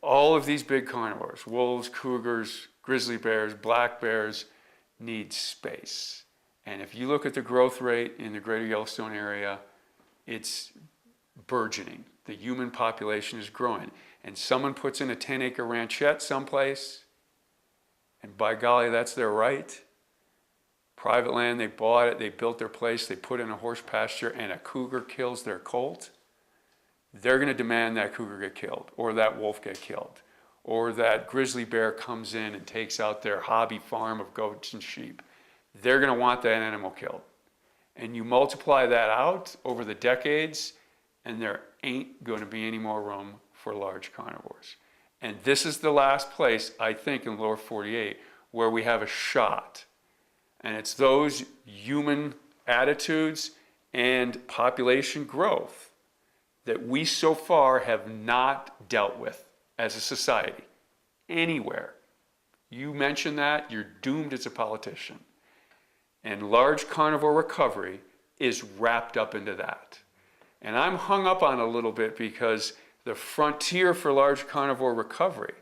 all of these big carnivores, wolves, cougars, grizzly bears, black bears, need space. And if you look at the growth rate in the greater Yellowstone area, it's burgeoning. The human population is growing. And someone puts in a 10-acre ranchette someplace, and by golly, that's their right. Private land, they bought it, they built their place, they put in a horse pasture, and a cougar kills their colt. They're going to demand that cougar get killed, or that wolf get killed, or that grizzly bear comes in and takes out their hobby farm of goats and sheep. They're going to want that animal killed. And you multiply that out over the decades, and there ain't going to be any more room for large carnivores. And this is the last place, I think, in lower 48 where we have a shot. And it's those human attitudes and population growth that we so far have not dealt with as a society anywhere. You mention that, you're doomed as a politician. And large carnivore recovery is wrapped up into that. And I'm hung up on it a little bit because the frontier for large carnivore recovery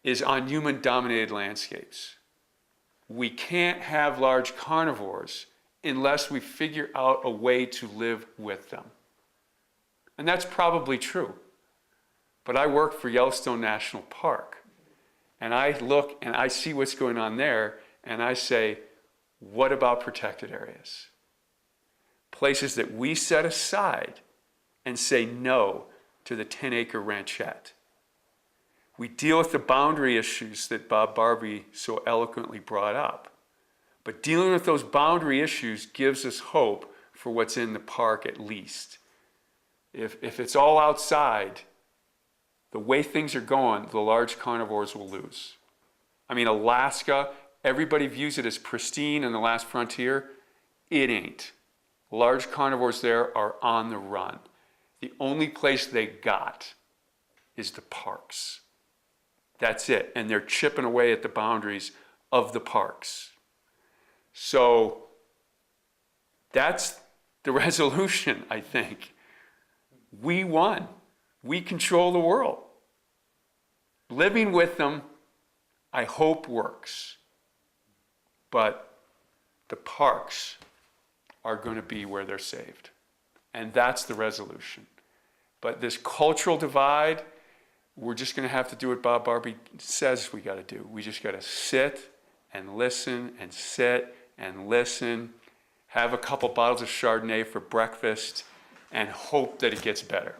is on human-dominated landscapes. We can't have large carnivores unless we figure out a way to live with them. And that's probably true. But I work for Yellowstone National Park, and I look and I see what's going on there, and I say, what about protected areas? Places that we set aside and say no to the 10-acre ranchette. We deal with the boundary issues that Bob Barbee so eloquently brought up. But dealing with those boundary issues gives us hope for what's in the park at least. If it's all outside, the way things are going, the large carnivores will lose. I mean, Alaska, everybody views it as pristine in the last frontier. It ain't. Large carnivores there are on the run. The only place they got is the parks. That's it. And they're chipping away at the boundaries of the parks. So that's the resolution, I think. We won. We control the world. Living with them, I hope, works. But the parks are going to be where they're saved. And that's the resolution. But this cultural divide, we're just going to have to do what Bob Barbee says we got to do. We just got to sit and listen and sit and listen, have a couple bottles of Chardonnay for breakfast, and hope that it gets better.